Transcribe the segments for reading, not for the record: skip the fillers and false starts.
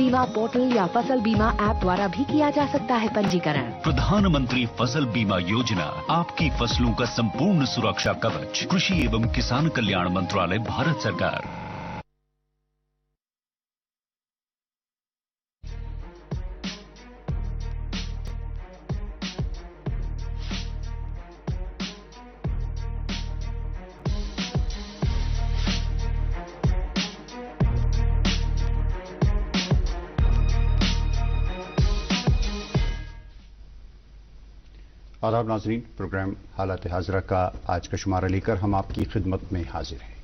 बीमा पोर्टल या फसल बीमा ऐप द्वारा भी किया जा सकता है पंजीकरण। प्रधानमंत्री फसल बीमा योजना, आपकी फसलों का संपूर्ण सुरक्षा कवच। कृषि एवं किसान कल्याण मंत्रालय, भारत सरकार। आदाब नाजरीन, प्रोग्राम हालात हाजरा का आज का शुमारा लेकर हम आपकी खिदमत में हाजिर हैं।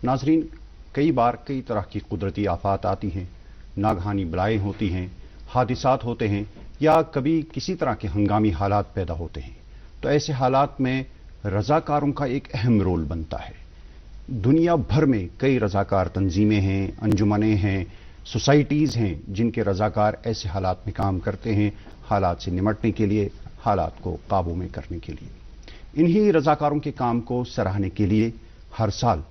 नाजरीन, कई बार कई तरह की कुदरती आफात आती हैं, नागहानी बलाएं होती हैं, हादिसात होते हैं या कभी किसी तरह के हंगामी हालात पैदा होते हैं। तो ऐसे हालात में रजाकारों का एक अहम रोल बनता है। दुनिया भर में कई रजाकार तंजीमें हैं, अंजुमनें हैं, सोसाइटीज़ हैं जिनके रजाकार ऐसे हालात में काम करते हैं, हालात से निमटने के लिए, हालात को काबू में करने के लिए। इन्हीं रजाकारों के काम को सराहने के लिए हर साल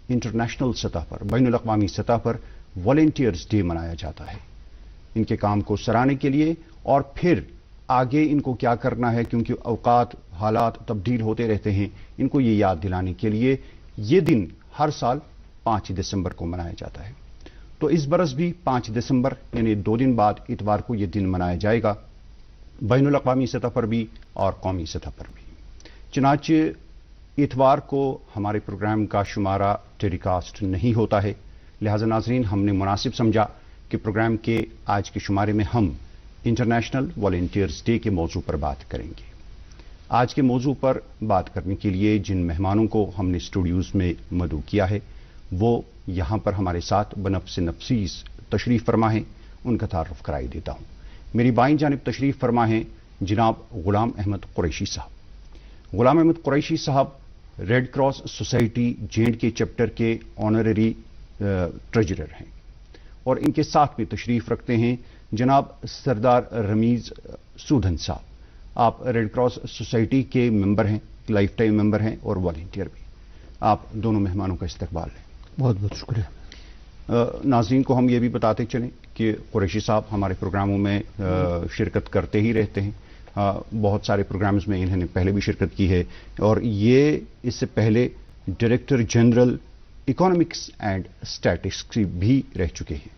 इंटरनेशनल सतह पर, बैनुल अक़वामी सतह पर वॉलंटियर्स डे मनाया जाता है। इनके काम को सराहने के लिए और फिर आगे इनको क्या करना है, क्योंकि औकात हालात तब्दील होते रहते हैं, इनको ये याद दिलाने के लिए ये दिन हर साल 5 दिसंबर को मनाया जाता है। तो इस बरस भी 5 दिसंबर यानी 2 दिन बाद इतवार को ये दिन मनाया जाएगा, बैनुल अक़वामी सतह पर भी और कौमी सतह पर भी। चनाचे इतवार को हमारे प्रोग्राम का शुमारा टेलीकास्ट नहीं होता है, लिहाजा नाजरीन हमने मुनासिब समझा कि प्रोग्राम के आज के शुमारे में हम इंटरनेशनल वॉलंटियर्स डे के मौजू पर बात करेंगे। आज के मौजू पर बात करने के लिए जिन मेहमानों को हमने स्टूडियोज़ में मदऊ किया है वो यहाँ पर हमारे साथ बनफ्स नफसीस तशरीफ़ फरमा हैं, उनका तारुफ कराई देता हूँ। मेरी बाईं जानिब तशरीफ़ फरमा हैं जनाब गुलाम अहमद कुरैशी साहब। गुलाम अहमद कुरैशी साहब red cross society J&K chapter के ऑनररी ट्रेजरर हैं और इनके साथ में तशरीफ़ रखते हैं जनाब सरदार रमीज़ सूधन साहब। आप रेड क्रॉस सोसाइटी के मेंबर हैं, लाइफ टाइम मेंबर हैं और वॉलंटियर भी। आप दोनों मेहमानों का इस्तकबाल है। बहुत बहुत शुक्रिया। नाज़रीन को हम ये भी बताते चलें कि कुरैशी साहब हमारे प्रोग्रामों में शिरकत करते ही रहते हैं। बहुत सारे प्रोग्राम्स में इन्होंने पहले भी शिरकत की है और ये इससे पहले director general economics and statistics भी रह चुके हैं।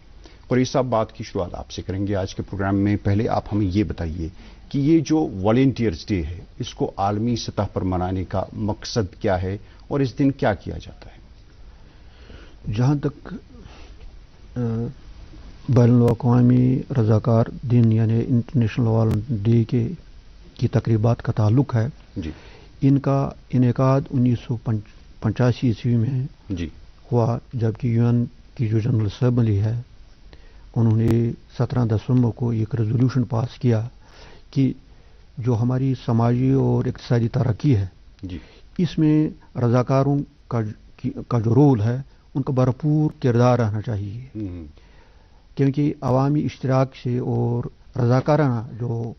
कुरैशी साहब, बात की शुरुआत आपसे करेंगे आज के प्रोग्राम में। पहले आप हमें ये बताइए कि ये जो वॉलंटियर्स डे है इसको आलमी सतह पर मनाने का मकसद क्या है और इस दिन क्या किया जाता है? जहाँ तक बैनुल-अक़वामी रज़ाकार दिन यानी इंटरनेशनल वॉलंटियर डे की तकरीबात का ताल्लुक है जी, इनका इनेकाद 1985 ईस्वी में जी हुआ, जबकि यूएन की जो जनरल असेंबली है उन्होंने 17 दिसंबर को एक रेजोल्यूशन पास किया कि जो हमारी समाजी और इक़्तिसादी तरक्की है जी, इसमें रज़ाकारों का जो रोल है उनका भरपूर किरदार रहना चाहिए, क्योंकि अवामी इश्तिराक से और रज़ाकाराना जो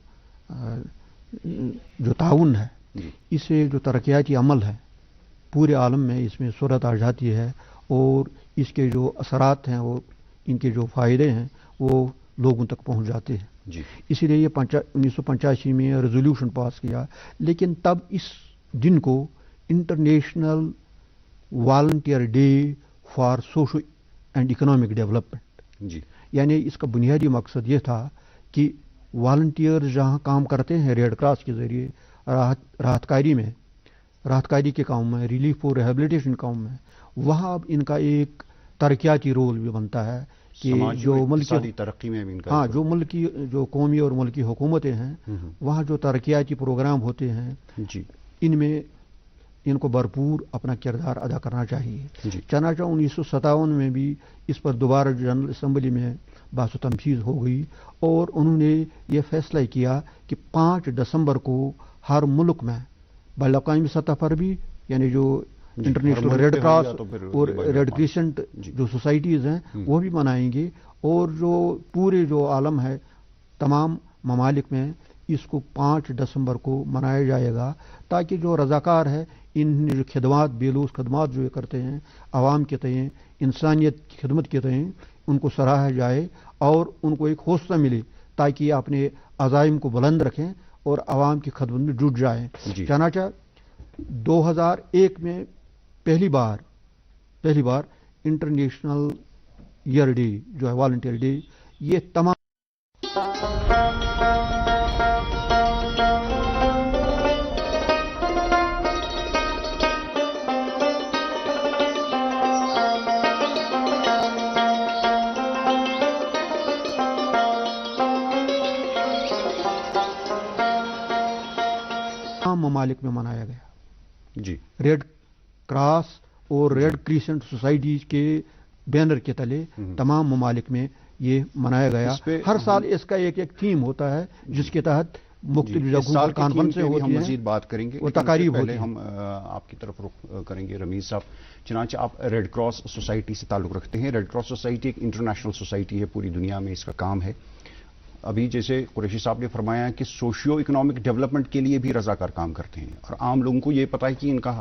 ताउन है इससे जो तरक्याती अमल है पूरे आलम में इसमें सूरत आ जाती है और इसके जो असरात हैं और इनके जो फ़ायदे हैं वो लोगों तक पहुंच जाते हैं जी। इसीलिए ये 1985 में रेजोल्यूशन पास किया। लेकिन तब इस दिन को international volunteer day for social and economic development जी, यानी इसका बुनियादी मकसद ये था कि वॉलंटियर जहाँ काम करते हैं रेड क्रॉस के ज़रिए राहतकारी के काम में, रिलीफ और रिहेबिलिटेशन काम में, वहाँ अब इनका एक तरक्याती रोल भी बनता है कि जो मुल्की तरक्की में भी इनका, हाँ, जो मुल्की जो कौमी और मुल्की हुकूमतें हैं वहाँ जो तरक्याती प्रोग्राम होते हैं जी, इनमें इनको भरपूर अपना किरदार अदा करना चाहिए। चनाचा 1957 में भी इस पर दोबारा जनरल असेंबली में बहस तमशीज़ हो गई और उन्होंने ये फैसला किया कि 5 दिसंबर को हर मुल्क में बैनुल-अक़वामी सतह पर भी, यानी जो इंटरनेशनल रेड क्रॉस और रेड क्रिसेंट जो सोसाइटीज़ हैं वो भी मनाएंगे और जो पूरे जो आलम है तमाम ममालिक में इसको 5 दिसंबर को मनाया जाएगा, ताकि जो रज़ाकार है इन जो खिदमात बेलूस खदमात जो करते हैं आवाम के तय, इंसानियत की खिदमत के तय, ان کو سراہا جائے اور ان کو ایک حوصلہ ملے تاکہ یہ اپنے عزائم کو بلند رکھیں اور عوام کی خدمت میں جٹ جائیں. چنانچہ 2001 میں پہلی بار انٹرنیشنل ایئر ڈے جو ہے والنٹیئر ڈے، یہ تمام ممالک میں منایا گیا. جی. ریڈ کراس اور ریڈ کریسنٹ سوسائٹیز کے بینر کے تلے تمام ممالک میں یہ منایا گیا. ہر سال اس کا ایک تھیم ہوتا ہے جس کے تحت مختلف جگہوں پر کانفرنسیں ہوتی ہیں. ہم مزید بات کریں گے، وہ تقاریب ہوتی ہیں. ہم آپ کی طرف رخ کریں گے رمیز صاحب. چنانچہ آپ ریڈ کراس سوسائٹی سے تعلق رکھتے ہیں. ریڈ کراس سوسائٹی ایک انٹرنیشنل سوسائٹی ہے، پوری دنیا میں اس کا کام ہے. ابھی جیسے قریشی صاحب نے فرمایا کہ سوشیو اکنامک ڈیولپمنٹ کے لیے بھی رضاکار کام کرتے ہیں اور عام لوگوں کو یہ پتہ ہے کہ ان کا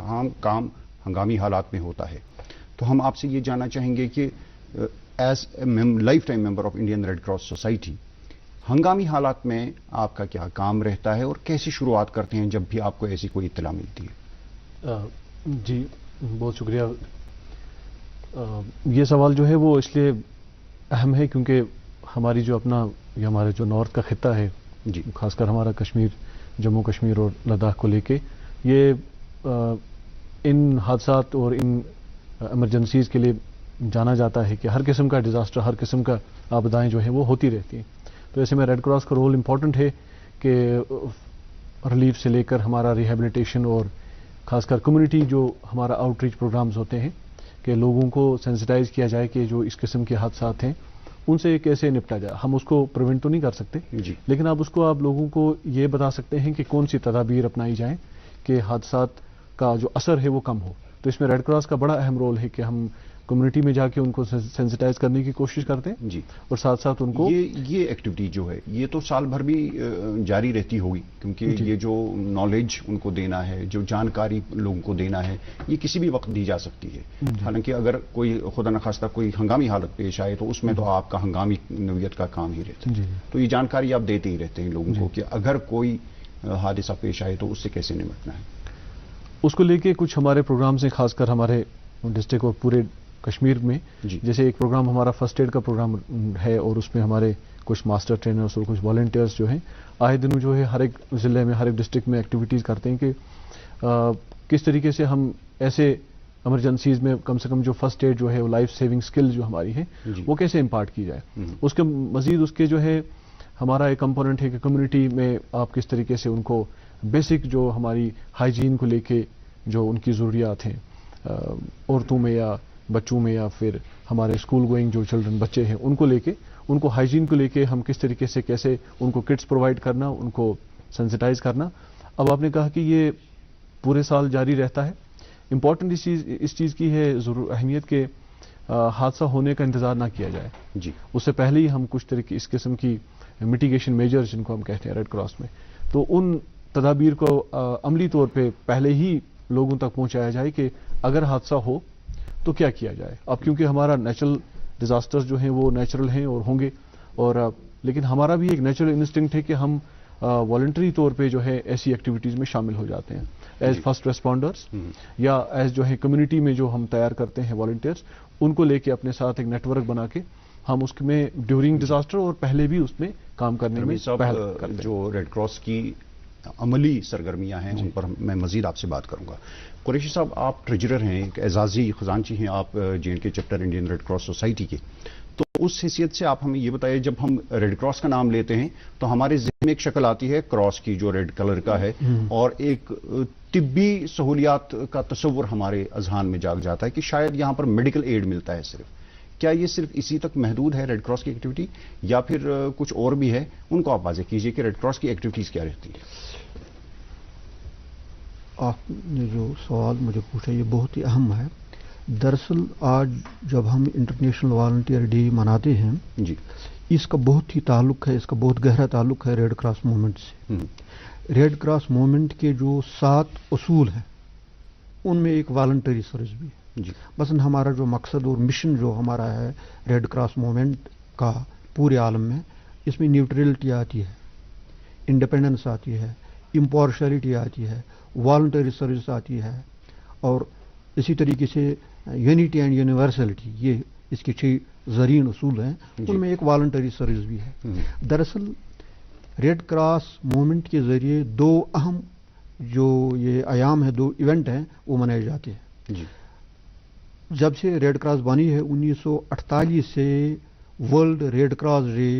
کام ہنگامی حالات میں ہوتا ہے. تو ہم آپ سے یہ جاننا چاہیں گے کہ as a lifetime member of Indian Red Cross society, ہنگامی حالات میں آپ کا کیا کام رہتا ہے اور کیسی شروعات کرتے ہیں جب بھی آپ کو ایسی کوئی اطلاع ملتی ہے؟ جی بہت شکریہ. یہ سوال جو ہے وہ اس لیے اہم ہے کیونکہ ہماری جو یہ ہمارے جو نارتھ کا خطہ ہے، جی، خاص کر ہمارا کشمیر، جموں کشمیر اور لداخ کو لے کے، یہ ان حادثات اور ان ایمرجنسیز کے لیے جانا جاتا ہے کہ ہر قسم کا ڈیزاسٹر، ہر قسم کا آپدائیں جو ہیں وہ ہوتی رہتی ہیں. تو ایسے میں ریڈ کراس کا رول امپورٹنٹ ہے کہ ریلیف سے لے کر ہمارا ریہیبلیٹیشن اور خاص کر کمیونٹی جو ہمارا آؤٹ ریچ پروگرامز ہوتے ہیں کہ لوگوں کو سینسٹائز کیا جائے کہ جو اس قسم کے حادثات ہیں ان سے کیسے نپٹا جائے. ہم اس کو پریونٹ تو نہیں کر سکتے، لیکن آپ لوگوں کو یہ بتا سکتے ہیں کہ کون سی تدابیر اپنائی جائیں کہ حادثات کا جو اثر ہے وہ کم ہو. تو اس میں ریڈ کراس کا بڑا اہم رول ہے کہ ہم کمیونٹی میں جا کے ان کو سینسٹائز کرنے کی کوشش کرتے ہیں. جی. اور ساتھ ساتھ ان کو یہ ایکٹیویٹی جو ہے یہ تو سال بھر بھی جاری رہتی ہوگی کیونکہ یہ جو نالج ان کو دینا ہے، جو جانکاری لوگوں کو دینا ہے، یہ کسی بھی وقت دی جا سکتی ہے. حالانکہ اگر کوئی خدا نخواستہ کوئی ہنگامی حالت پیش آئے تو اس میں تو آپ کا ہنگامی نوعیت کا کام ہی رہتا ہے. تو یہ جانکاری آپ دیتے ہی رہتے ہیں لوگوں کو کہ اگر کوئی حادثہ پیش آئے تو اس سے کیسے نمٹنا ہے. اس کو لے کے کچھ ہمارے پروگرامز ہیں خاص کر ہمارے ڈسٹرکٹ اور پورے کشمیر میں. جیسے ایک پروگرام ہمارا فرسٹ ایڈ کا پروگرام ہے اور اس میں ہمارے کچھ ماسٹر ٹرینرز اور کچھ والنٹیئرز جو ہیں آئے دنوں جو ہے ہر ایک ضلع میں، ہر ایک ڈسٹرکٹ میں ایکٹیویٹیز کرتے ہیں کہ کس طریقے سے ہم ایسے ایمرجنسیز میں کم سے کم جو فرسٹ ایڈ جو ہے وہ لائف سیونگ سکل جو ہماری ہے وہ کیسے امپارٹ کی جائے. اس کے مزید اس کے جو ہے ہمارا ایک کمپوننٹ ہے کہ کمیونٹی میں آپ کس طریقے سے ان کو بیسک جو ہماری ہائیجین کو لے کے جو ان کی ضروریات ہیں عورتوں میں یا بچوں میں یا پھر ہمارے اسکول گوئنگ جو چلڈرن بچے ہیں ان کو لے کے، ان کو ہائیجین کو لے کے ہم کس طریقے سے کیسے ان کو کٹس پرووائڈ کرنا، ان کو سینسٹائز کرنا. اب آپ نے کہا کہ یہ پورے سال جاری رہتا ہے. امپورٹنٹ اس چیز کی ہے اہمیت کہ حادثہ ہونے کا انتظار نہ کیا جائے. جی. اس سے پہلے ہی ہم کچھ طریقے اس قسم کی میٹیگیشن میجرز جن کو ہم کہتے ہیں ریڈ کراس میں، تو ان تدابیر کو عملی طور پہ پہلے ہی لوگوں تک پہنچایا جائے کہ اگر حادثہ ہو تو کیا کیا جائے. اب کیونکہ ہمارا نیچرل ڈیزاسٹرز جو ہیں وہ نیچرل ہیں اور ہوں گے، اور لیکن ہمارا بھی ایک نیچرل انسٹنکٹ ہے کہ ہم والنٹری طور پہ جو ہے ایسی ایکٹیویٹیز میں شامل ہو جاتے ہیں ایز فرسٹ ریسپونڈرز یا ایز جو ہے کمیونٹی میں جو ہم تیار کرتے ہیں والنٹیئرز، ان کو لے کے اپنے ساتھ ایک نیٹ ورک بنا کے ہم اس میں ڈیورنگ ڈیزاسٹر اور پہلے بھی اس میں کام کرنے میں پہل کرتے ہیں. جو ریڈ کراس کی عملی سرگرمیاں ہیں ان پر میں مزید آپ سے بات کروں گا. قریشی صاحب، آپ ٹریجرر ہیں، ایک اعزازی خزانچی ہیں آپ JNK chapter Indian Red Cross society کے. تو اس حیثیت سے آپ ہمیں یہ بتائیے، جب ہم ریڈ کراس کا نام لیتے ہیں تو ہمارے ذہن میں ایک شکل آتی ہے کراس کی جو ریڈ کلر کا ہے، اور ایک طبی سہولیات کا تصور ہمارے اذہان میں جاگ جاتا ہے کہ شاید یہاں پر میڈیکل ایڈ ملتا ہے صرف. کیا یہ صرف اسی تک محدود ہے ریڈ کراس کی ایکٹیویٹی یا پھر کچھ اور بھی ہے؟ ان کو آپ واضح کیجئے کہ ریڈ کراس کی ایکٹیویٹیز کیا رہتی ہیں. آپ نے جو سوال مجھے پوچھا یہ بہت ہی اہم ہے. دراصل آج جب ہم انٹرنیشنل والنٹیئر ڈے مناتے ہیں جی، اس کا بہت ہی تعلق ہے، اس کا بہت گہرا تعلق ہے ریڈ کراس موومنٹ سے. ریڈ کراس موومنٹ کے جو 7 اصول ہیں ان میں ایک والنٹری سروس بھی ہے. جی مثلا ہمارا جو مقصد اور مشن جو ہمارا ہے ریڈ کراس موومنٹ کا پورے عالم میں، اس میں نیوٹرلٹی آتی ہے، انڈیپینڈنس آتی ہے، امپارشلٹی آتی ہے، والنٹری سروس آتی ہے، اور اسی طریقے سے یونٹی اینڈ یونیورسلٹی، یہ اس کے 6 زرعین اصول ہیں، ان میں ایک والنٹری سروس بھی ہے۔ دراصل ریڈ کراس موومنٹ کے ذریعے 2 اہم جو یہ ایام ہیں، 2 ایونٹ ہیں، وہ منائے جاتے ہیں۔ جی جب سے ریڈ کراس بنی ہے 1948 سے ورلڈ ریڈ کراس ڈے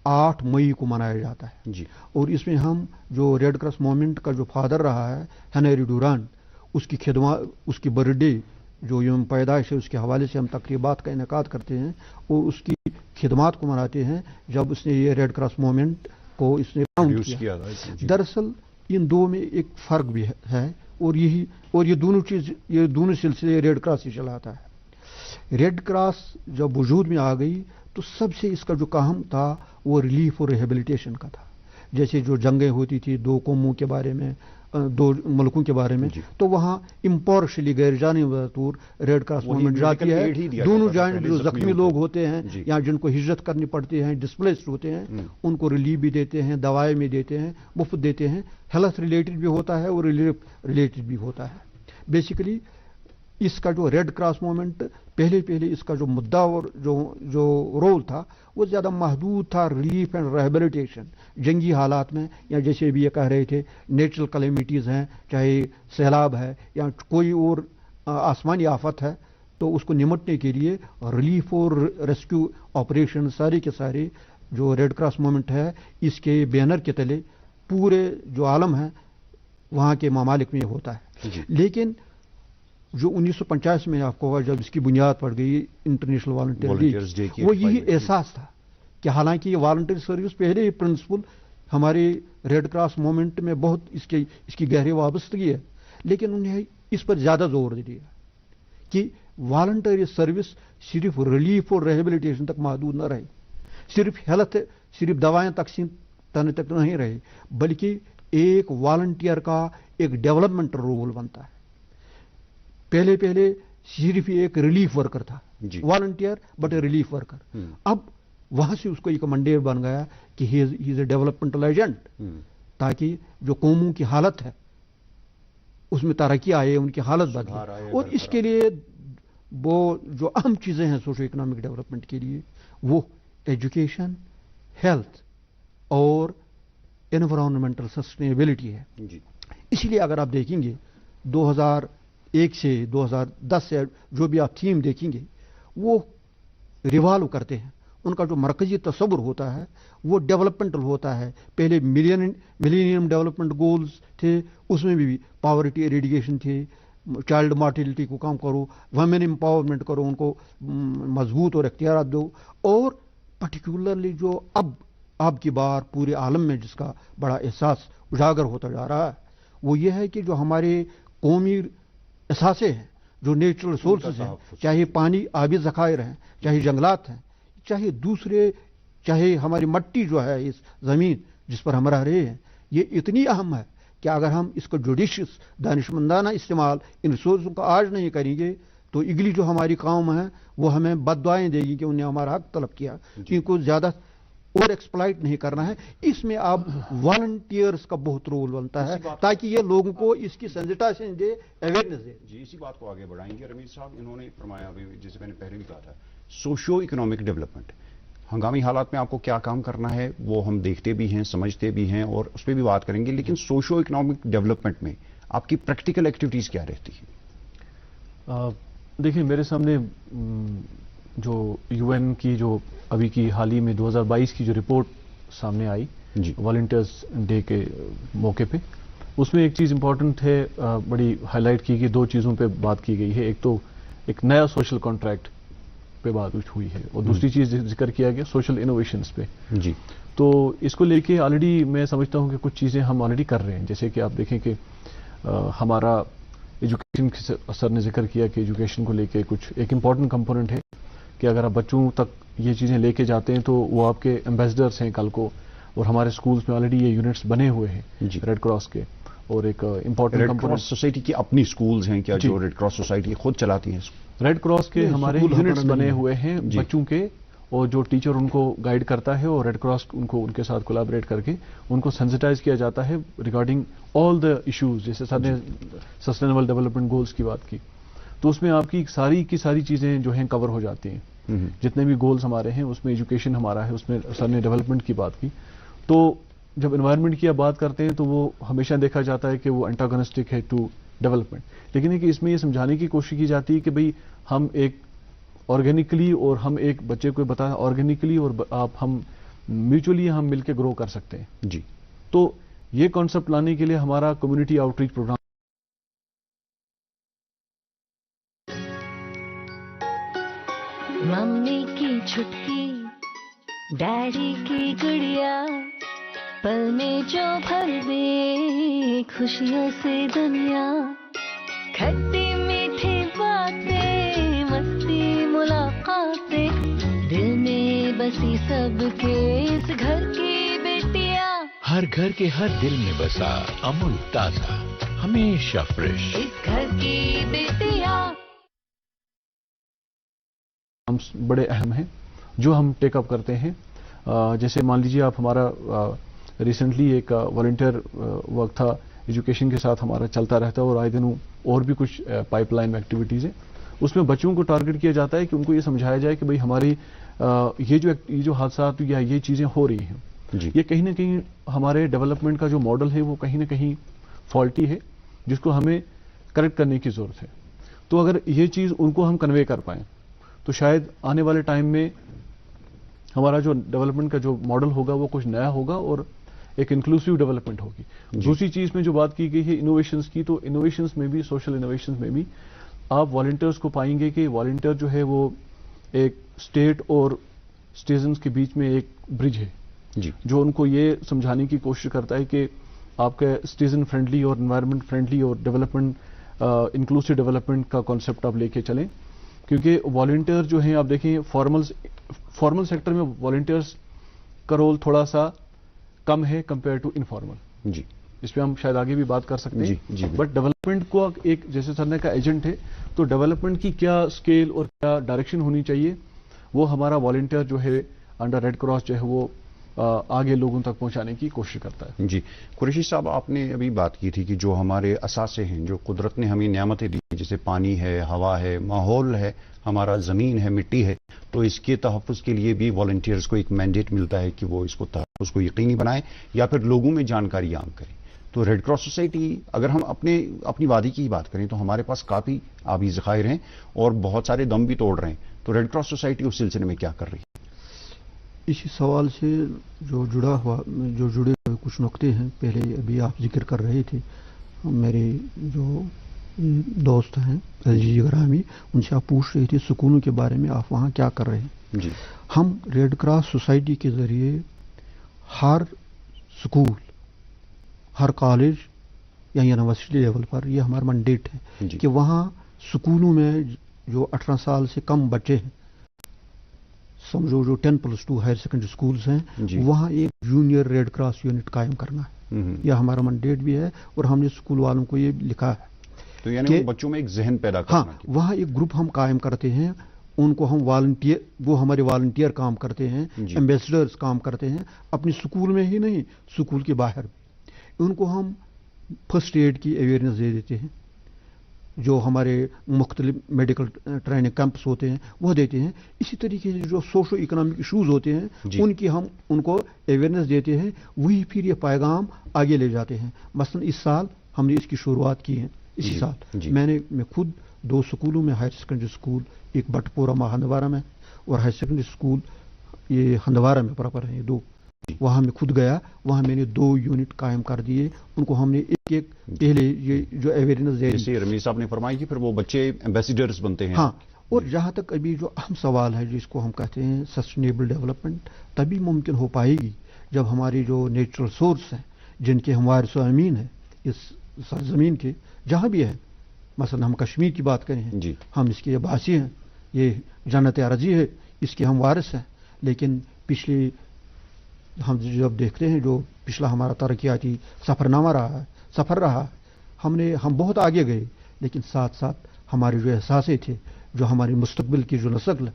8 مئی کو منایا جاتا ہے جی اور اس میں ہم جو ریڈ کراس موومنٹ کا جو فادر رہا ہے ہنری ڈورانٹ، اس کی خدمات، اس کی برتھ ڈے جو یوم پیدائش ہے، اس کے حوالے سے ہم تقریبات کا انعقاد کرتے ہیں اور اس کی خدمات کو مناتے ہیں جب اس نے یہ ریڈ کراس موومنٹ کو اس نے فاؤنڈ کیا۔ دراصل ان 2 میں ایک فرق بھی ہے اور یہ دونوں سلسلے ریڈ کراس ہی چلاتا ہے۔ ریڈ کراس جب وجود میں آ گئی تو سب سے اس کا جو کام تھا وہ ریلیف اور ریہیبلیٹیشن کا تھا۔ جیسے جو جنگیں ہوتی تھی 2 قوموں کے بارے میں، 2 ملکوں کے بارے میں، تو وہاں امپارشلی غیر جانب طور ریڈ کراس موومنٹ جاتی ہے، دونوں جانب جو زخمی لوگ ہوتے ہیں یا جن کو ہجرت کرنی پڑتی ہے، ڈسپلیسڈ ہوتے ہیں، ان کو ریلیف بھی دیتے ہیں، دوائیں بھی دیتے ہیں، مفت دیتے ہیں، ہیلتھ ریلیٹڈ بھی ہوتا ہے اور ریلیف ریلیٹڈ بھی ہوتا ہے۔ بیسیکلی اس کا جو ریڈ کراس موومنٹ پہلے اس کا جو مدعا اور جو رول تھا وہ زیادہ محدود تھا، ریلیف اینڈ ریہیبلیٹیشن، جنگی حالات میں، یا جیسے بھی یہ کہہ رہے تھے نیچرل کلیمٹیز ہیں، چاہے سیلاب ہے یا کوئی اور آسمانی آفت ہے، تو اس کو نمٹنے کے لیے ریلیف اور ریسکیو آپریشن سارے کے سارے جو ریڈ کراس موومنٹ ہے اس کے بینر کے تلے پورے جو عالم ہے وہاں کے ممالک میں ہوتا ہے۔ لیکن جو 1950 میں آپ کو جب اس کی بنیاد پڑ گئی انٹرنیشنل والنٹیئرز ڈے، وہ یہی احساس تھا کہ حالانکہ یہ والنٹری سروس پہلے ہی پرنسپل ہمارے ریڈ کراس موومنٹ میں بہت اس کی گہری وابستگی ہے، لیکن انہیں اس پر زیادہ زور دے دیا کہ والنٹری سروس صرف ریلیف اور ریہیبلیٹیشن تک محدود نہ رہے، صرف دوائیں تقسیم تک نہیں رہے، بلکہ ایک والنٹیئر کا ایک ڈیولپمنٹ رول بنتا ہے۔ پہلے صرف ایک ریلیف ورکر تھا، volunteer but a relief worker, اب وہاں سے اس کو ایک منڈیٹ بن گیا کہ ہی از اے ڈیولپمنٹل ایجنٹ، تاکہ جو قوموں کی حالت ہے اس میں ترقی آئے، ان کی حالت بدلے، اور اس کے لیے وہ جو اہم چیزیں ہیں سوشو اکنامک ڈیولپمنٹ کے لیے وہ ایجوکیشن، ہیلتھ اور انوائرمنٹل سسٹینیبلٹی ہے۔ اس لیے اگر آپ دیکھیں گے 2001 سے 2010 سے جو بھی آپ تھیم دیکھیں گے وہ ریوالو کرتے ہیں، ان کا جو مرکزی تصور ہوتا ہے وہ ڈیولپمنٹل ہوتا ہے۔ پہلے ملینیم ڈیولپمنٹ گولز تھے، اس میں بھی پاورٹی ایریڈیگیشن تھے، چائلڈ مارٹیلٹی کو کم کرو، ویمن امپاورمنٹ کرو، ان کو مضبوط اور اختیارات دو، اور پرٹیکولرلی جو اب کی بار پورے عالم میں جس کا بڑا احساس اجاگر ہوتا جا رہا ہے وہ یہ ہے کہ جو ہمارے قومی اثاثے ہیں، جو نیچرل ریسورسز ہیں، چاہے پانی، آبی ذخائر ہیں، چاہے جنگلات ہیں، چاہے ہماری مٹی جو ہے اس زمین جس پر ہم رہ رہے ہیں، یہ اتنی اہم ہے کہ اگر ہم اس کو جوڈیشس دانشمندانہ استعمال ان ریسورسوں کا آج نہیں کریں گے تو اگلی جو ہماری قوم ہے وہ ہمیں بد دعائیں دے گی کہ انہیں ہمارا حق طلب کیا، ان کو زیادہ اور ایکسپلائٹ نہیں کرنا ہے۔ اس میں اب والنٹیئرز کا بہت رول بنتا ہے تاکہ یہ لوگوں کو اس کی سینسٹائزیشن دے، اویئرنیس دے۔ جی اسی بات کو آگے بڑھائیں گے رمیز صاحب، انہوں نے فرمایا ابھی جیسے میں نے پہلے بھی کہا تھا سوشو اکنامک ڈیولپمنٹ، ہنگامی حالات میں آپ کو کیا کام کرنا ہے وہ ہم دیکھتے بھی ہیں، سمجھتے بھی ہیں اور اس پہ بھی بات کریں گے، لیکن سوشو اکنامک ڈیولپمنٹ میں آپ کی پریکٹیکل ایکٹیویٹیز کیا رہتی ہیں؟ دیکھیں میرے سامنے جو یو این کی جو ابھی کی حال ہی میں 2022 کی جو رپورٹ سامنے آئی والنٹیئرز ڈے کے موقع پہ، اس میں ایک چیز امپورٹنٹ ہے، بڑی ہائی لائٹ کی گئی، 2 چیزوں پہ بات کی گئی ہے۔ ایک تو ایک نیا سوشل کانٹریکٹ پہ بات ہوئی ہے اور دوسری چیز ذکر کیا گیا سوشل انوویشنز پہ۔ جی تو اس کو لے کے آلریڈی میں سمجھتا ہوں کہ کچھ چیزیں ہم آلریڈی کر رہے ہیں، جیسے کہ آپ دیکھیں کہ ہمارا ایجوکیشن، سر نے ذکر کیا کہ ایجوکیشن کو لے کے کچھ ایک امپورٹنٹ کمپوننٹ ہے کہ اگر آپ بچوں تک یہ چیزیں لے کے جاتے ہیں تو وہ آپ کے ایمبیسڈرس ہیں کل کو، اور ہمارے سکولز میں آلریڈی یہ یونٹس بنے ہوئے ہیں ریڈ کراس کے، اور ایک امپورٹنٹ ریڈ کراس سوسائٹی کی اپنی سکولز ہیں کیا جو ریڈ کراس سوسائٹی خود چلاتی ہیں؟ ریڈ کراس کے ہمارے یونٹس بنے ہوئے ہیں بچوں کے، اور جو ٹیچر ان کو گائیڈ کرتا ہے اور ریڈ کراس ان کے ساتھ کولیبریٹ کر کے ان کو سینسٹائز کیا جاتا ہے ریگارڈنگ آل دا ایشوز. جیسے سر نے سسٹینیبل ڈیولپمنٹ گولز کی بات کی، تو اس میں آپ کی ساری کی ساری چیزیں جو ہیں کور ہو جاتی ہیں. جتنے بھی گولز ہمارے ہیں اس میں ایجوکیشن ہمارا ہے، اس میں سر نے ڈیولپمنٹ کی بات کی. تو جب انوائرمنٹ کی آپ بات کرتے ہیں تو وہ ہمیشہ دیکھا جاتا ہے کہ وہ انٹاگونسٹک ہے ٹو ڈیولپمنٹ، لیکن کہ اس میں یہ سمجھانے کی کوشش کی جاتی ہے کہ بھئی ہم ایک آرگینکلی اور ہم ایک بچے کو بتا آرگینکلی اور ہم میوچولی ہم مل کے گرو کر سکتے ہیں. جی، تو یہ کانسیپٹ لانے کے لیے ہمارا community outreach programme. Mummy کی چھٹکی ڈیڈی کی گڑیا، پل میں جو بھر دے خوشیوں سے دنیا، کھٹی میٹھی باتیں مستی ملاقاتیں، دل میں بسی سب کے اس گھر کی بیٹیاں، ہر گھر کے ہر دل میں بسا امول تازہ ہمیشہ فریش اس گھر کی بیٹیاں. ہم بڑے اہم ہیں جو ہم ٹیک اپ کرتے ہیں. جیسے مان لیجیے آپ ہمارا ریسنٹلی ایک والنٹیئر ورک تھا ایجوکیشن کے ساتھ ہمارا چلتا رہتا ہے، اور آئے دن اور بھی کچھ پائپ لائن ایکٹیویٹیز ہیں. اس میں بچوں کو ٹارگٹ کیا جاتا ہے کہ ان کو یہ سمجھایا جائے کہ بھئی ہماری یہ جو حادثات یا یہ چیزیں ہو رہی ہیں یہ کہیں نہ کہیں ہمارے ڈیولپمنٹ کا جو ماڈل ہے وہ کہیں نہ کہیں فالٹی ہے، جس کو ہمیں کریکٹ کرنے کی ضرورت ہے. تو اگر یہ چیز ان کو ہم کنوے کر پائیں تو شاید آنے والے ٹائم میں ہمارا جو ڈیولپمنٹ کا جو ماڈل ہوگا وہ کچھ نیا ہوگا اور ایک انکلوسیو ڈیولپمنٹ ہوگی. دوسری چیز میں جو بات کی گئی ہے انوویشنز کی، تو انوویشنز میں بھی سوشل انوویشنز میں بھی آپ والنٹیئرز کو پائیں گے کہ والنٹیئر جو ہے وہ ایک اسٹیٹ اور سٹیزنز کے بیچ میں ایک برج ہے جو ان کو یہ سمجھانے کی کوشش کرتا ہے کہ آپ کا سٹیزن فرینڈلی اور انوائرمنٹ فرینڈلی اور ڈیولپمنٹ انکلوسیو ڈیولپمنٹ کا کانسیپٹ آپ لے کے چلیں. کیونکہ والنٹیئر جو ہیں آپ دیکھیں فارمل سیکٹر میں والنٹیئرز کا رول تھوڑا سا کم ہے کمپیئر ٹو انفارمل. جی، اس پہ ہم شاید آگے بھی بات کر سکتے ہیں. جی، بٹ ڈیولپمنٹ کو ایک جیسے سر نے کا ایجنٹ ہے، تو ڈیولپمنٹ کی کیا اسکیل اور کیا ڈائریکشن ہونی چاہیے وہ ہمارا والنٹیئر جو ہے انڈر ریڈ کراس جو ہے وہ آگے لوگوں تک پہنچانے کی کوشش کرتا ہے. جی قریشی صاحب، آپ نے ابھی بات کی تھی کہ جو ہمارے اثاثے ہیں جو قدرت نے ہمیں نعمتیں دی جیسے پانی ہے، ہوا ہے، ماحول ہے، ہمارا زمین ہے، مٹی ہے، تو اس کے تحفظ کے لیے بھی والنٹیئرز کو ایک مینڈیٹ ملتا ہے کہ وہ اس کو تحفظ کو یقینی بنائیں یا پھر لوگوں میں جانکاری عام کریں. تو ریڈ کراس سوسائٹی اگر ہم اپنی وادی کی بات کریں تو ہمارے پاس کافی آبی ذخائر ہیں اور بہت سارے دم بھی توڑ رہے ہیں. تو ریڈ کراس سوسائٹی اس سلسلے میں کیا کر رہی ہے؟ اسی سوال سے جو جڑے ہوئے کچھ نقطے ہیں. پہلے ابھی آپ ذکر کر رہے تھے، میرے جو دوست ہیں عزیز گرامی، ان سے آپ پوچھ رہے تھے سکولوں کے بارے میں، آپ وہاں کیا کر رہے ہیں. جی، ہم ریڈ کراس سوسائٹی کے ذریعے ہر سکول، ہر کالج یا یونیورسٹی لیول پر یہ ہمارا مینڈیٹ ہے کہ وہاں سکولوں میں جو 18 سال سے کم بچے ہیں، سمجھو جو 10+2 ہائر سیکنڈری سکولز ہیں، وہاں ایک جونیئر ریڈ کراس یونٹ قائم کرنا ہے. یہ ہمارا مینڈیٹ بھی ہے اور ہم نے سکول والوں کو یہ لکھا ہے. تو یعنی بچوں میں ایک ذہن پیدا کرنا. ہاں، وہاں ایک گروپ ہم قائم کرتے ہیں، ان کو ہم وہ ہمارے والنٹیئر کام کرتے ہیں، ایمبیسڈرز کام کرتے ہیں، اپنے سکول میں ہی نہیں سکول کے باہر بھی. ان کو ہم فرسٹ ایڈ کی اویئرنیس دے دیتے ہیں، جو ہمارے مختلف میڈیکل ٹریننگ کیمپس ہوتے ہیں وہ دیتے ہیں. اسی طریقے سے جو سوشو اکنامک ایشوز ہوتے ہیں ان کی ہم ان کو اویئرنیس دیتے ہیں، وہی پھر یہ پیغام آگے لے جاتے ہیں. مثلا اس سال ہم نے اس کی شروعات کی ہے. اسی سال میں خود 2 سکولوں میں، ہائر سیکنڈری سکول ایک بٹ پورہ ہندوارہ میں اور ہائر سیکنڈری سکول یہ ہندوارہ میں پراپر ہیں یہ 2، وہاں میں خود گیا، وہاں میں نے 2 یونٹ قائم کر دیے. ان کو ہم نے ایک پہلے یہ جو اویئرنیس دے جیسے رمیز صاحب نے فرمایا کہ پھر وہ بچے ایمبیسیڈرز بنتے ہیں. ہاں، اور جہاں تک ابھی جو اہم سوال ہے جس کو ہم کہتے ہیں سسٹینیبل ڈیولپمنٹ، تبھی ممکن ہو پائے گی جب ہماری جو نیچرل سورس ہیں جن کے ہم وارث و امین ہیں اس سرزمین کے جہاں بھی ہیں، مثلا ہم کشمیر کی بات کریں، ہم اس کے باسی ہیں، یہ جنت ارضی ہے، اس کے ہم وارث ہیں. لیکن ہم جب دیکھتے ہیں جو پچھلا ہمارا ترقیاتی سفر نامہ رہا ہے सफ़र रहा। हम बहुत आगे गए, लेकिन साथ साथ हमारे जो एहसासे थे, जो हमारी मुस्तकबिल की जो नस्ल,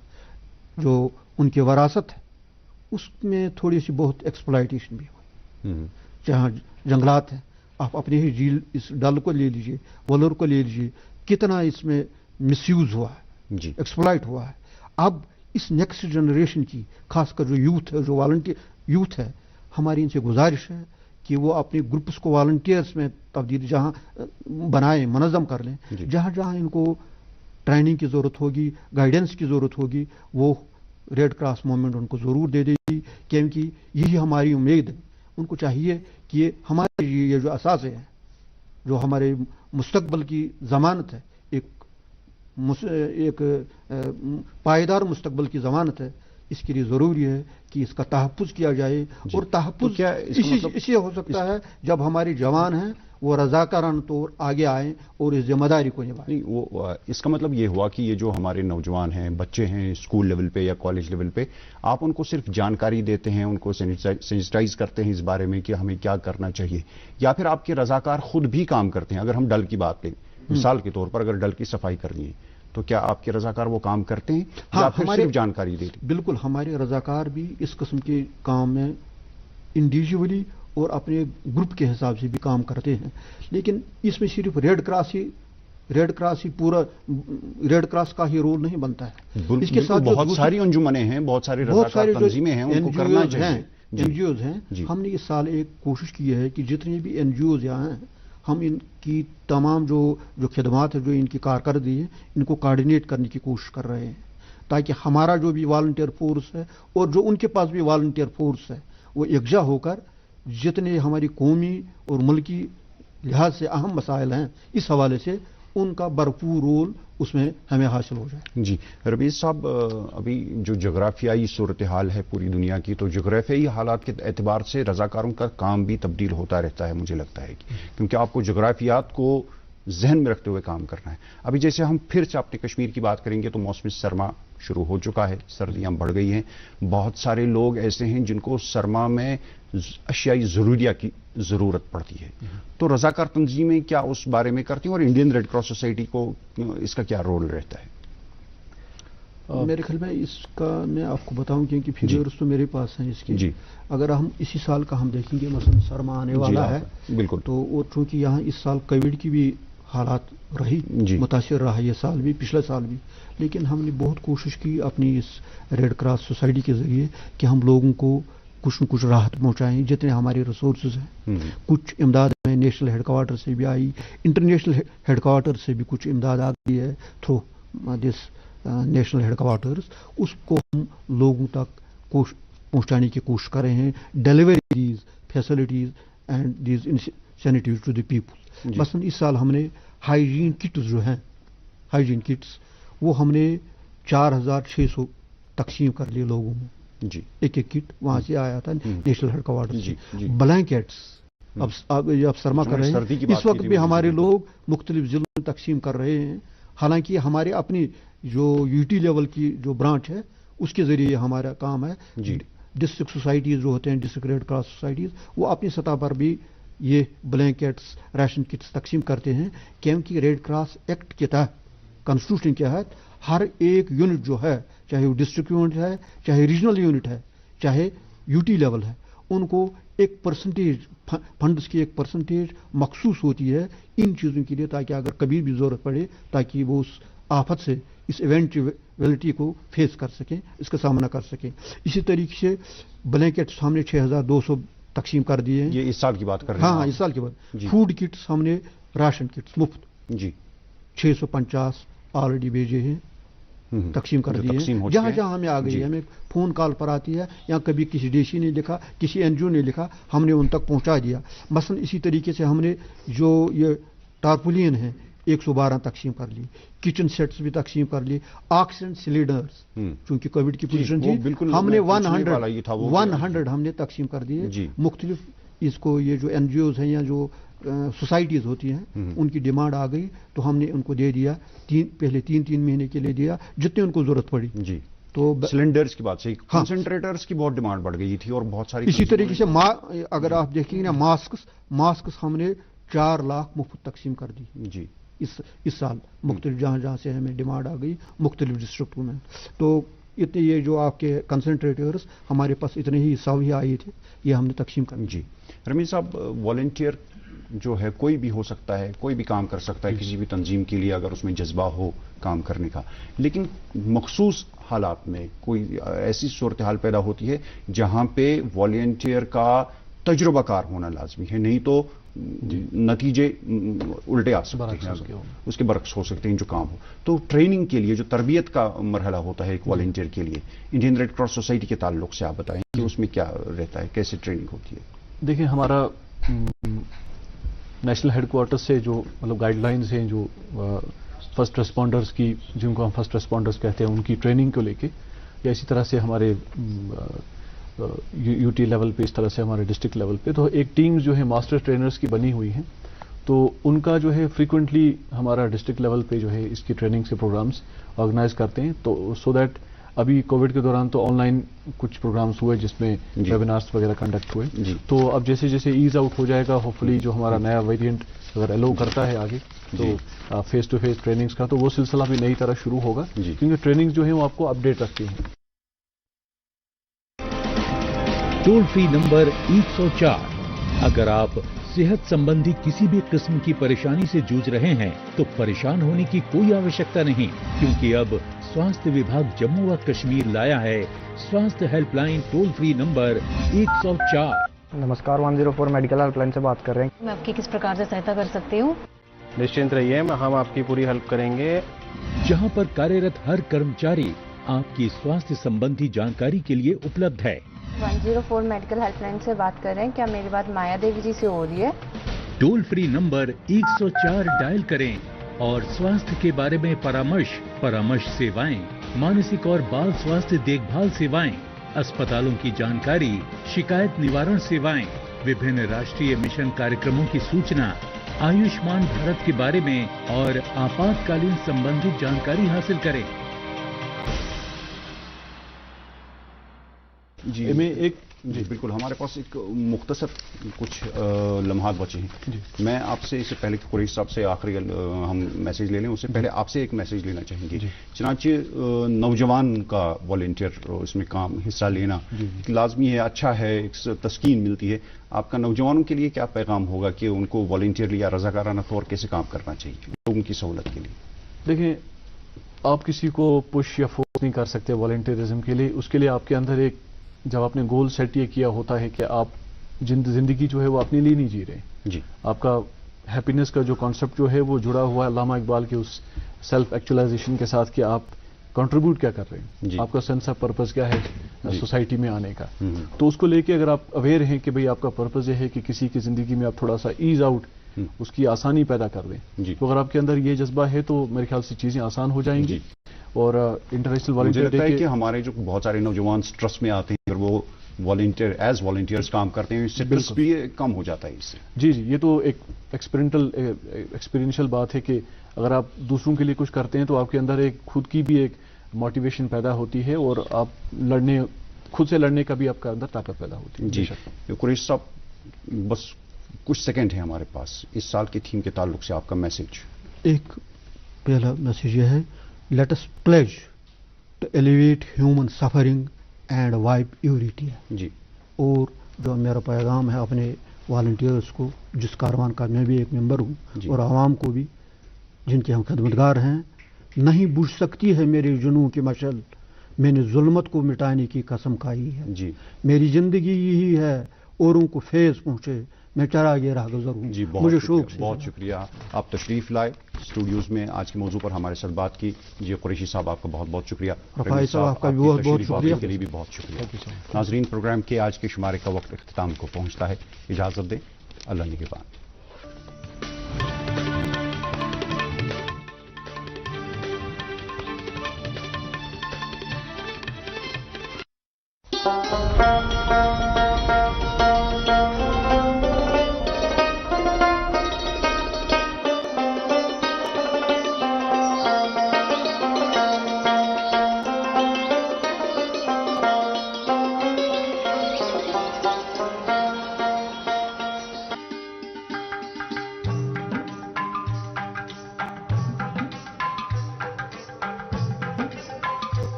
जो उनकी वरासत है, उसमें थोड़ी सी बहुत एक्सप्लॉयटेशन भी हुई। जहाँ जंगलात हैं, आप अपने ही झील इस डल को ले लीजिए, वलोर को ले लीजिए, कितना इसमें मिसयूज हुआ है, एक्सप्लॉइट हुआ है। अब इस नेक्स्ट जनरेशन की, खासकर जो यूथ है, जो वॉलंटियर यूथ है, हमारी इनसे गुजारिश है कि वो अपने ग्रुप्स को वॉलंटियर्स में तब्दील जहाँ बनाएं, मनज़म कर लें। जहाँ जहाँ इनको ट्रेनिंग की ज़रूरत होगी, गाइडेंस की ज़रूरत होगी, वो रेड क्रॉस मूवमेंट उनको ज़रूर दे देगी, क्योंकि यही हमारी उम्मीद है। उनको चाहिए कि ये हमारे ये जो असास है, जो हमारे मुस्तकबल की ज़मानत है, एक पायदार मुस्तकबल की ज़मानत है, इसके लिए ज़रूरी है कि इसका तहफ़्फ़ुज़ किया जाए। और तहफ़्फ़ुज़ इसी हो सकता है जब हमारे जवान हैं वो रज़ाकाराना तौर आगे आएँ और इस जिम्मेदारी को निभाएं। वो इसका मतलब ये हुआ कि ये जो हमारे नौजवान हैं, बच्चे हैं, स्कूल लेवल पे या कॉलेज लेवल पे, आप उनको सिर्फ जानकारी देते हैं, उनको सेंसिटाइज करते हैं इस बारे में कि हमें क्या करना चाहिए, या फिर आपके रज़ाकार खुद भी काम करते हैं? अगर हम डल की बात करें, मिसाल के तौर पर अगर डल की सफाई करनी है, तो क्या आपके रज़ाकार वो काम करते हैं? हाँ, या फिर सिर्फ जानकारी देते हैं? बिल्कुल, हमारे रज़ाकार भी इस किस्म के काम में इंडिविजुअली और अपने ग्रुप के हिसाब से भी काम करते हैं। लेकिन इसमें सिर्फ रेड क्रॉस ही पूरा रेड क्रॉस का ही रोल नहीं बनता है। इसके साथ बहुत सारी अंजुमनें हैं, बहुत सारी रज़ाकार तंजीमें हैं, उनको करना चाहिए। एनजीओज हैं। हमने इस साल एक कोशिश की है कि जितने भी एनजीओज यहाँ हैं, हम इनकी तमाम जो खिदमात है, जो इनकी कारकर्दगी है, इनको कोऑर्डिनेट करने की कोशिश कर रहे हैं, ताकि हमारा जो भी वॉलंटियर फोर्स है और जो उनके पास भी वॉलंटियर फोर्स है, वो एकजा होकर जितने हमारी कौमी और मुल्की लिहाज से अहम मसाइल हैं, इस हवाले से उनका भरपूर रोल उसमें हमें हासिल हो जाए। जी रबीज़ साहब, अभी जो जोग्राफियाई सूरत हाल है पूरी दुनिया की, तो जोग्राफियाई हालात के एतबार से रज़ाकारों का काम भी तब्दील होता रहता है, मुझे लगता है क्योंकि आपको जोग्राफियात को जहन में रखते हुए काम करना है। अभी जैसे हम फिर से अपने कश्मीर की बात करेंगे तो मौसम सरमा शुरू हो चुका है, सर्दियां बढ़ गई हैं। बहुत सारे लोग ऐसे हैं जिनको सरमा में अशियाई ज़रूरिया की ज़रूरत पड़ती है, तो रज़ाकार तंजीमें क्या उस बारे में करती हैं, और इंडियन रेड क्रॉस सोसाइटी को इसका क्या रोल रहता है? मेरे ख्याल में इसका मैं आपको बताऊं, क्योंकि फिगर्स तो मेरे पास हैं इसके। जी, अगर हम इसी साल का हम देखेंगे, मसलन सरमा आने वाला है, बिल्कुल, तो वो चूंकि यहाँ इस साल कोविड की भी हालात रही, मुतासिर रहा ये साल भी, पिछले साल भी, लेकिन हमने बहुत कोशिश की अपनी इस रेड क्रॉस सोसाइटी के जरिए कि हम लोगों को कुछ न कुछ राहत पहुंचाएं, जितने हमारे रिसोर्सेज हैं। कुछ इमदाद में नेशनल हेडक्वार्टर से भी आई, इंटरनेशनल हेडक्वार्टर से भी कुछ इमदाद आ गई है थ्रू दिस नेशनल हेडक्वार्टर्स। उसको हम लोगों तक पहुंचाने की कोशिश कर रहे हैं, delivery these facilities and these incentives to the people. मसलन इस साल हमने हाइजीन किट्स जो हैं, हाइजीन किट्स, वो हमने 4600 तकसीम कर लिए लोगों में। जी, एक किट वहां से आया था नेशनल हेडक्वार्टर से। ब्लैंकेट्स अब सरमा कर रहे हैं, इस वक्त भी हमारे लोग मुख्तलिफ जिलों में तकसीम कर रहे हैं। हालांकि हमारे अपनी जो यूटी लेवल की जो ब्रांच है, उसके जरिए हमारा काम है। डिस्ट्रिक्ट सोसाइटीज जो होते हैं, डिस्ट्रिक्ट रेड क्रॉस सोसाइटीज, वो अपनी सतह पर भी ये ब्लैंकेट्स, राशन किट्स तकसीम करते हैं, क्योंकि रेड क्रॉस एक्ट के तहत, कॉन्स्टिट्यूशन के तहत, हर एक यूनिट जो है, चाहे वो डिस्ट्रिक्ट यूनिट है, चाहे रीजनल यूनिट है, चाहे यूटी लेवल है, उनको एक परसेंटेज फंड्स की एक परसेंटेज मखसूस होती है इन चीज़ों के लिए, ताकि अगर कभी भी ज़रूरत पड़े, ताकि वो उस आफत से, इस इवेंचुअलिटी को फेस कर सकें, इसका सामना कर सकें। इसी तरीके से ब्लैंकेट्स हमने 6200 तकसीम कर दिए हैं। ये इस साल की बात कर रहे हैं? हाँ, इस साल की बात। फूड किट्स हमने, राशन किट्स मुफ्त जी 650 ऑलरेडी भेजे हैं, तकसीम कर दिए हैं। जहाँ जहाँ हमें आ गई, हमें फ़ोन कॉल पर आती है, या कभी किसी डीसी ने लिखा, किसी एनजीओ ने लिखा, हमने उन तक पहुँचा दिया। मसलन इसी तरीके से हमने जो ये टारपुलियन है 112 तकसीम कर ली, किचन सेट्स भी तकसीम कर ली, ऑक्सीजन सिलेंडर्स, चूंकि कोविड की पोजीशन थी, हमने 100 हमने तकसीम कर दिए। मुख्तलिफ इसको ये जो एनजीओज हैं या जो सोसाइटीज होती हैं, उनकी डिमांड आ गई तो हमने उनको दे दिया। पहले 3 महीने के लिए दिया, जितने उनको जरूरत पड़ी। जी, तो सिलेंडर्स की बात से कंसंट्रेटर्स की बहुत डिमांड बढ़ गई थी, और बहुत सारी इसी तरीके से अगर आप देखेंगे ना, मास्क हमने 4 लाख मुफ्त तकसीम कर दी जी इस साल, मुख्तलिफ जहाँ जहाँ से हमें डिमांड आ गई मुख्तलिफ डिस्ट्रिक्टों में। तो इतने ये जो आपके कंसनट्रेटर्स हमारे पास इतने ही 100 ही आए थे, ये हमने तकसीम कर दी। जी रमीज साहब, वॉलंटियर जो है कोई भी हो सकता है, कोई भी काम कर सकता है किसी भी तंजीम के लिए अगर उसमें जज्बा हो काम करने का, लेकिन मखसूस हालात में कोई ऐसी सूरत हाल पैदा होती है जहां पे वॉलंटियर का तजुर्बाकार होना लाजमी है, नहीं तो नतीजे उल्टे आ सकते हैं, उसके बरक्स हो सकते हैं जो काम हो। तो ट्रेनिंग के लिए जो तरबियत का मरहला होता है एक वॉलंटियर के लिए, इंडियन रेड क्रॉस सोसाइटी के ताल्लुक से आप बताएं कि उसमें क्या रहता है, कैसे ट्रेनिंग होती है? देखिए, हमारा नेशनल हेडक्वार्टर से जो मतलब गाइडलाइंस हैं जो फर्स्ट रिस्पॉन्डर्स की, जिनको हम फर्स्ट रिस्पॉन्डर्स कहते हैं, उनकी ट्रेनिंग को लेके, या इसी तरह से हमारे यूटी लेवल पे, इस तरह से हमारे डिस्ट्रिक्ट लेवल पे, तो एक टीम जो है मास्टर ट्रेनर्स की बनी हुई हैं, तो उनका जो है फ्रीक्वेंटली हमारा डिस्ट्रिक्ट लेवल पे जो है इसकी ट्रेनिंग से प्रोग्राम्स ऑर्गेनाइज करते हैं। तो सो दैट अभी कोविड के दौरान तो ऑनलाइन कुछ प्रोग्राम्स हुए जिसमें वेबिनार्स वगैरह कंडक्ट हुए, तो अब जैसे जैसे ईज आउट हो जाएगा, होपफुली जो हमारा नया वेरिएंट अगर अलाउ करता है आगे, तो फेस टू फेस ट्रेनिंग्स का तो वो सिलसिला भी नई तरह शुरू होगा, क्योंकि ट्रेनिंग्स जो है वो आपको अपडेट रखती हैं। Toll free number 104। अगर आप सेहत संबंधी किसी भी किस्म की परेशानी से जूझ रहे हैं तो परेशान होने की कोई आवश्यकता नहीं, क्योंकि अब स्वास्थ्य विभाग जम्मू व कश्मीर लाया है स्वास्थ्य हेल्पलाइन टोल फ्री नंबर 104। नमस्कार, 104 मेडिकल हेल्पलाइन से बात कर रहे हैं। मैं आपकी किस प्रकार से सहायता कर सकती हूँ? निश्चिंत रहिए, हम आपकी पूरी हेल्प करेंगे। जहां पर कार्यरत हर कर्मचारी आपकी स्वास्थ्य संबंधी जानकारी के लिए उपलब्ध है। 104 मेडिकल हेल्पलाइन से बात कर रहे हैं, क्या मेरी बात माया देवी जी से हो रही है? टोल फ्री नंबर 104 डायल करें और स्वास्थ्य के बारे में परामर्श सेवाएं, मानसिक और बाल स्वास्थ्य देखभाल सेवाएं, अस्पतालों की जानकारी, शिकायत निवारण सेवाएं, विभिन्न राष्ट्रीय मिशन कार्यक्रमों की सूचना, आयुष्मान भारत के बारे में और आपातकालीन संबंधित जानकारी हासिल करें। जी बिल्कुल, हमारे पास एक मुख्तसर कुछ लम्हात बचे हैं। मैं आपसे इससे पहले कि कुरैशी साहब से आखिरी हम मैसेज ले लें, उससे पहले आपसे एक मैसेज लेना चाहेंगे। चनाचे नौजवान का वॉलंटियर इसमें काम हिस्सा लेना लाजमी है, अच्छा है, एक तस्कीन मिलती है। आपका नौजवानों के लिए क्या पैगाम होगा कि उनको वॉलंटियर या रजाकाराना तौर कैसे काम करना चाहिए लोगों की सहूलत के लिए? देखिए, आप किसी को पुश या फोर्स नहीं कर सकते वॉलंटियरिज्म के लिए। उसके लिए आपके अंदर एक, जब आपने गोल सेट ये किया होता है कि आप जिंदगी जो है वो अपने लिए नहीं जी रहे जी, आपका हैप्पीनेस का जो कॉन्सेप्ट जो है वो जुड़ा हुआ है अल्लामा इकबाल के उस सेल्फ एक्चुअलाइजेशन के साथ कि आप कंट्रीब्यूट क्या कर रहे हैं, आपका सेंस ऑफ पर्पस क्या है सोसाइटी में आने का। तो उसको लेके अगर आप अवेयर हैं कि भाई आपका पर्पस ये है कि किसी की जिंदगी में आप थोड़ा सा ईज आउट, उसकी आसानी पैदा कर दें, तो अगर आपके अंदर ये जज्बा है तो मेरे ख्याल से चीजें आसान हो जाएंगी। और इंटरनेशनल वॉलंटियर डे कि हमारे जो बहुत सारे नौजवान स्ट्रेस में आते हैं, अगर वो वॉलंटियर्स काम करते हैं, इससे स्ट्रेस भी कम हो जाता है इससे। जी, ये तो एक एक्सपीरियंशियल बात है कि अगर आप दूसरों के लिए कुछ करते हैं तो आपके अंदर एक खुद की भी एक मोटिवेशन पैदा होती है और आप खुद से लड़ने का भी आपका अंदर ताकत पैदा होती है। जी कुरैशी साहब, बस कुछ सेकंड है हमारे पास, इस साल की थीम के ताल्लुक से आपका मैसेज। एक पहला मैसेज यह है, let us pledge to elevate human suffering and wipe यूरिटी। जी, और जो मेरा पैगाम है अपने वॉलंटियर्स को, जिस कारवान का मैं भी एक मेंबर हूँ, और आवाम को भी जिनके हम खिदमतगार हैं, नहीं बुझ सकती है मेरे जुनून की मशल, मैंने जुल्मत को मिटाने की कसम खाई है। जी, मेरी जिंदगी यही है औरों को फैज़ पहुंचे, मैं चरागे राहगुज़र हूं। जी, मुझे शौक से। बहुत शुक्रिया, आप तशरीफ लाए स्टूडियोज में, आज के मौजू पर हमारे साथ बात की। जी कुरैशी साहब, आपका बहुत बहुत शुक्रिया। रफ़ाई साहब, आपका भी बहुत बहुत शुक्रिया, के लिए भी बहुत शुक्रिया। नाजरीन, प्रोग्राम के आज के शुमारे का वक्त इख्तिताम को पहुंचता है, इजाजत दें, अल्लाह निगहबान।